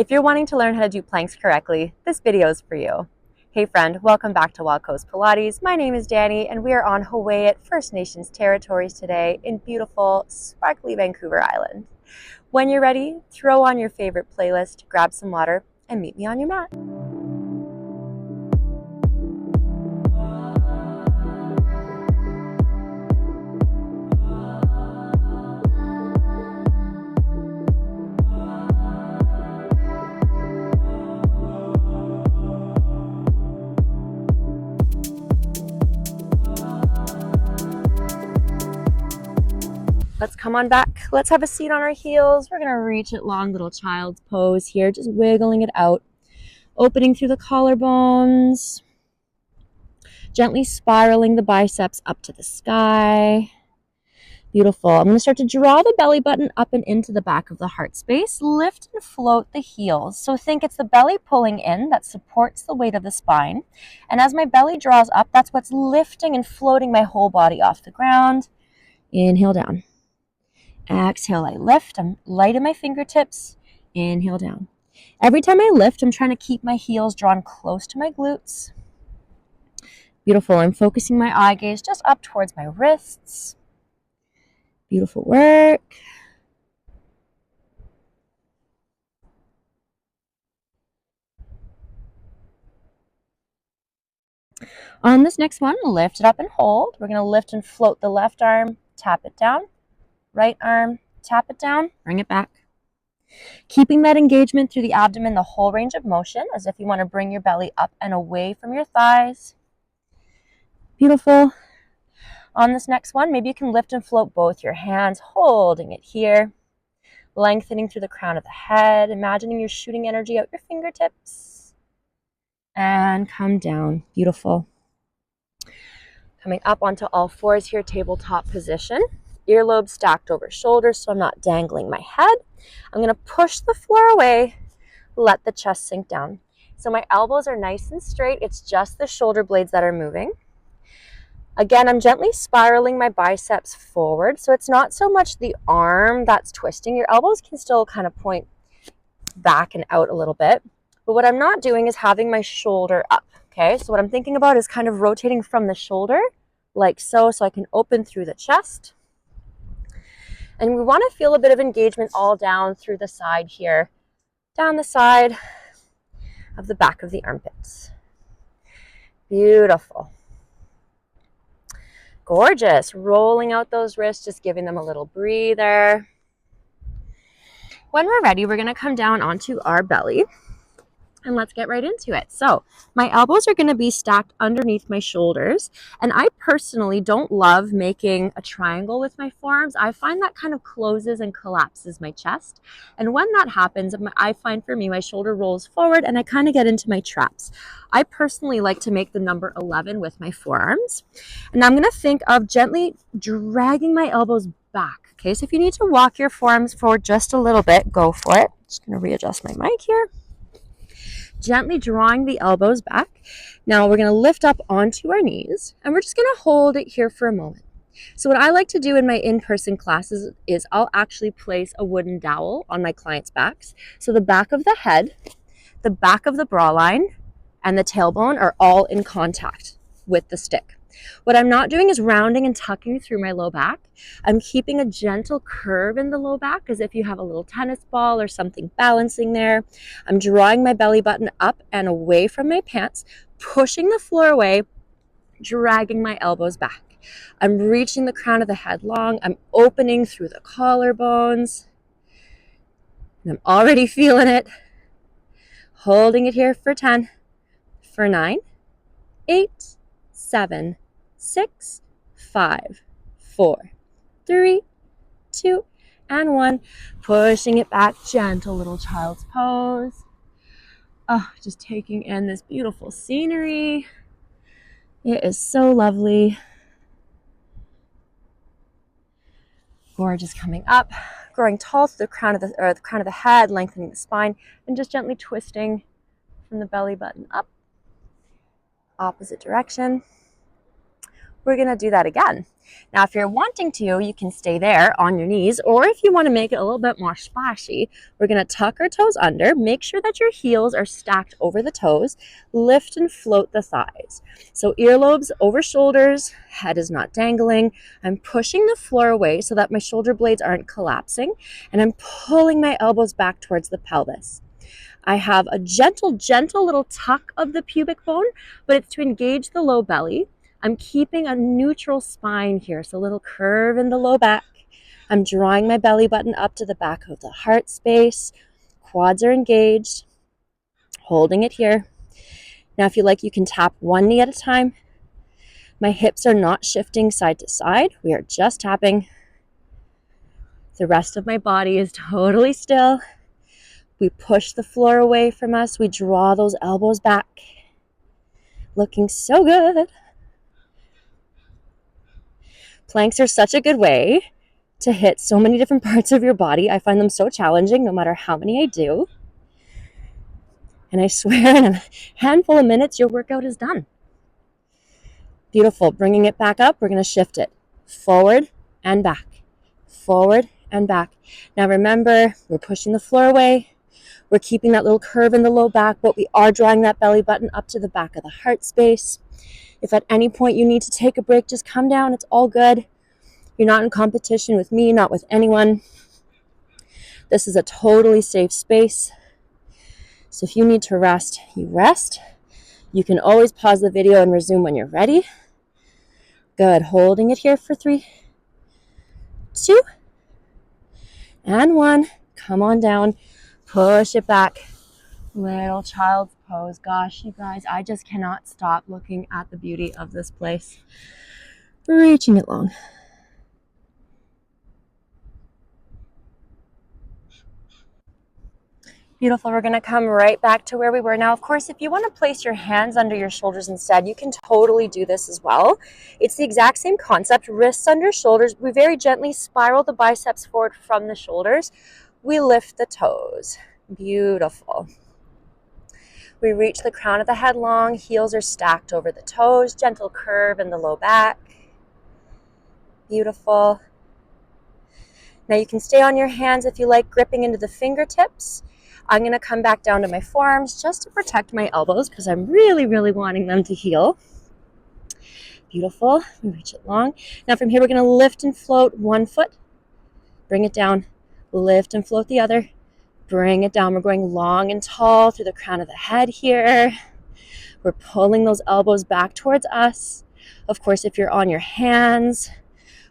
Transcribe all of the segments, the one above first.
If you're wanting to learn how to do planks correctly, this video is for you. Hey friend, welcome back to Wild Coast Pilates. My name is Danny and we are on Hawaii First Nations territories today in beautiful, sparkly Vancouver Island. When you're ready, throw on your favorite playlist, grab some water, and meet me on your mat. Let's come on back. Let's have a seat on our heels. We're gonna reach it long, little child's pose here, just wiggling it out, opening through the collarbones, gently spiraling the biceps up to the sky. Beautiful. I'm gonna start to draw the belly button up and into the back of the heart space. Lift and float the heels. So think it's the belly pulling in that supports the weight of the spine. And as my belly draws up, that's what's lifting and floating my whole body off the ground. Inhale down. Exhale, I lift. I'm light in my fingertips. Inhale down. Every time I lift, I'm trying to keep my heels drawn close to my glutes. Beautiful. I'm focusing my eye gaze just up towards my wrists. Beautiful work. On this next one, lift it up and hold. We're going to lift and float the left arm, tap it down. Right arm, tap it down, bring it back. Keeping that engagement through the abdomen, the whole range of motion, as if you want to bring your belly up and away from your thighs. Beautiful. On this next one, maybe you can lift and float both your hands, holding it here. Lengthening through the crown of the head, imagining you're shooting energy out your fingertips. And come down. Beautiful. Coming up onto all fours here, tabletop position. Earlobes stacked over shoulders so I'm not dangling my head. I'm going to push the floor away, let the chest sink down. So my elbows are nice and straight. It's just the shoulder blades that are moving. Again, I'm gently spiraling my biceps forward. So it's not so much the arm that's twisting. Your elbows can still kind of point back and out a little bit. But what I'm not doing is having my shoulder up. Okay, so what I'm thinking about is kind of rotating from the shoulder like so I can open through the chest. And we want to feel a bit of engagement all down through the side here, down the side of the back of the armpits. Beautiful. Gorgeous. Rolling out those wrists, just giving them a little breather. When we're ready, we're going to come down onto our belly. And let's get right into it. So my elbows are going to be stacked underneath my shoulders. And I personally don't love making a triangle with my forearms. I find that kind of closes and collapses my chest. And when that happens, I find for me, my shoulder rolls forward and I kind of get into my traps. I personally like to make the number 11 with my forearms. And I'm going to think of gently dragging my elbows back. Okay, so if you need to walk your forearms forward just a little bit, go for it. Just going to readjust my mic here. Gently drawing the elbows back. Now we're going to lift up onto our knees and we're just going to hold it here for a moment. So what I like to do in my in-person classes is I'll actually place a wooden dowel on my clients' backs. So the back of the head, the back of the bra line, and the tailbone are all in contact with the stick. What I'm not doing is rounding and tucking through my low back. I'm keeping a gentle curve in the low back as if you have a little tennis ball or something balancing there. I'm drawing my belly button up and away from my pants, pushing the floor away, dragging my elbows back. I'm reaching the crown of the head long. I'm opening through the collarbones. And I'm already feeling it. Holding it here for 10, for 9, 8, 7, 6, 5, 4, 3, 2, and 1. Pushing it back, gentle little child's pose. Oh, just taking in this beautiful scenery. It is so lovely. Gorgeous coming up, growing tall through the crown of the head, lengthening the spine, and just gently twisting from the belly button up. Opposite direction. we're going to do that again. Now, if you're wanting to, you can stay there on your knees, or if you want to make it a little bit more splashy, we're going to tuck our toes under, make sure that your heels are stacked over the toes, lift and float the thighs. So earlobes over shoulders, head is not dangling. I'm pushing the floor away so that my shoulder blades aren't collapsing, and I'm pulling my elbows back towards the pelvis. I have a gentle little tuck of the pubic bone, but it's to engage the low belly. I'm keeping a neutral spine here, so a little curve in the low back. I'm drawing my belly button up to the back of the heart space. Quads are engaged, holding it here. Now, if you like, you can tap one knee at a time. My hips are not shifting side to side. We are just tapping. The rest of my body is totally still. We push the floor away from us. We draw those elbows back. Looking so good. Planks are such a good way to hit so many different parts of your body. I find them so challenging no matter how many I do. And I swear in a handful of minutes, your workout is done. Beautiful. Bringing it back up, we're going to shift it forward and back, forward and back. Now remember, we're pushing the floor away. We're keeping that little curve in the low back, but we are drawing that belly button up to the back of the heart space. If at any point you need to take a break, just come down. It's all good. You're not in competition with me, not with anyone. This is a totally safe space. So if you need to rest, you rest. You can always pause the video and resume when you're ready. Good. Holding it here for 3, 2, and 1. Come on down. Push it back. Little child's pose. Gosh, you guys, I just cannot stop looking at the beauty of this place. Reaching it long. Beautiful. We're going to come right back to where we were. Now, of course, if you want to place your hands under your shoulders instead, you can totally do this as well. It's the exact same concept. Wrists under shoulders. We very gently spiral the biceps forward from the shoulders. We lift the toes. Beautiful. We reach the crown of the head long. Heels are stacked over the toes. Gentle curve in the low back. Beautiful. Now you can stay on your hands if you like, gripping into the fingertips. I'm going to come back down to my forearms just to protect my elbows because I'm really wanting them to heal. Beautiful. We reach it long. Now from here, we're going to lift and float one foot. Bring it down. Lift and float the other. Bring it down. We're going long and tall through the crown of the head here. We're pulling those elbows back towards us. Of course, if you're on your hands,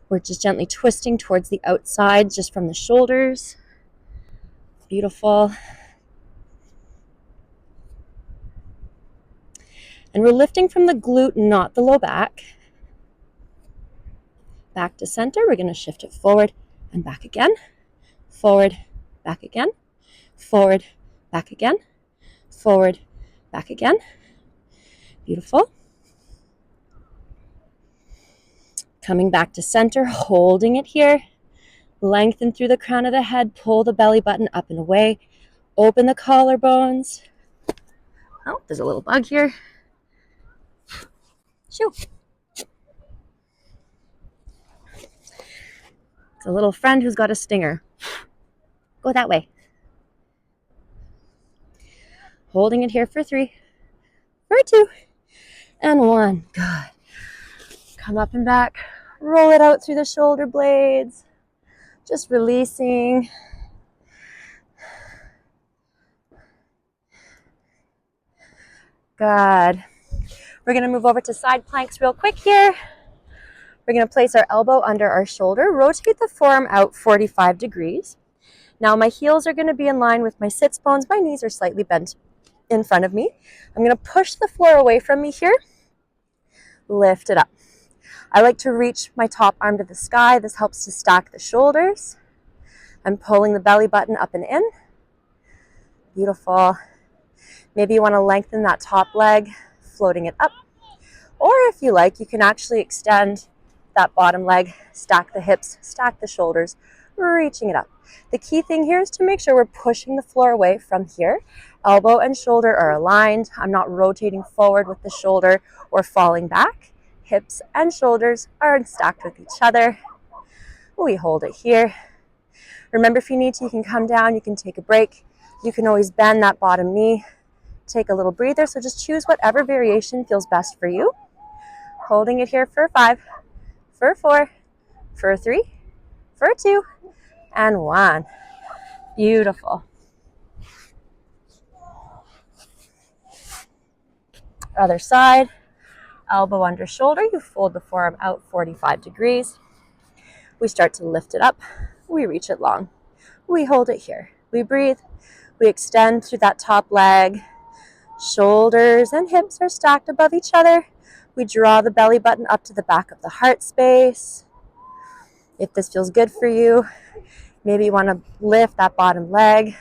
we're just gently twisting towards the outside just from the shoulders. Beautiful. And we're lifting from the glute, not the low back. Back to center. We're going to shift it forward and back again. Forward, back again. Forward, back again. Forward, back again. Beautiful. Coming back to center, holding it here. Lengthen through the crown of the head. Pull the belly button up and away. Open the collarbones. Oh, there's a little bug here. Shoo. It's a little friend who's got a stinger. Go that way. Holding it here for 3, for 2, and 1. Good. Come up and back. Roll it out through the shoulder blades. Just releasing. Good. We're going to move over to side planks real quick here. We're going to place our elbow under our shoulder. Rotate the forearm out 45 degrees. Now my heels are going to be in line with my sits bones. My knees are slightly bent in front of me. I'm going to push the floor away from me here. Lift it up. I like to reach my top arm to the sky. This helps to stack the shoulders. I'm pulling the belly button up and in. Beautiful. Maybe you want to lengthen that top leg, floating it up. Or if you like, you can actually extend that bottom leg, stack the hips, stack the shoulders, reaching it up. The key thing here is to make sure we're pushing the floor away from here. Elbow and shoulder are aligned. I'm not rotating forward with the shoulder or falling back. hips and shoulders are stacked with each other. We hold it here. Remember, if you need to, you can come down, you can take a break. You can always bend that bottom knee, take a little breather. So just choose whatever variation feels best for you. Holding it here for 5, for 4, for 3, for 2, and 1. Beautiful. Other side, elbow under shoulder. You fold the forearm out 45 degrees. We start to lift it up. We reach it long. We hold it here. We breathe. We extend through that top leg. Shoulders and hips are stacked above each other. We draw the belly button up to the back of the heart space. If this feels good for you, maybe you want to lift that bottom leg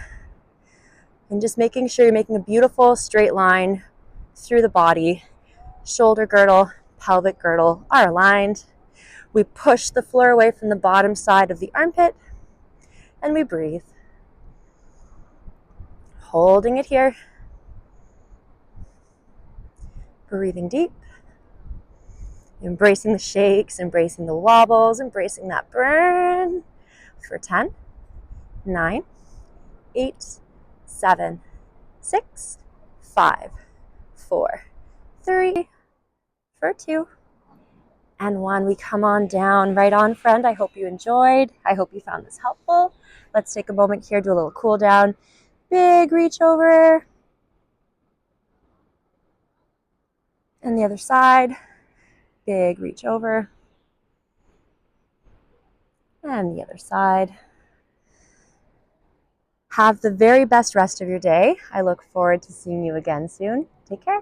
and just making sure you're making a beautiful straight line through the body. Shoulder girdle, pelvic girdle are aligned. We push the floor away from the bottom side of the armpit and we breathe. Holding it here. Breathing deep. Embracing the shakes, embracing the wobbles, embracing that burn for 10, 9, 8, 7, 6, 5, 4, 3, for 2, and 1. We come on down. Right on, friend. I hope you enjoyed. I hope you found this helpful. Let's take a moment here, do a little cool down. Big reach over. And the other side. Big reach over. And the other side. Have the very best rest of your day. I look forward to seeing you again soon. Take care.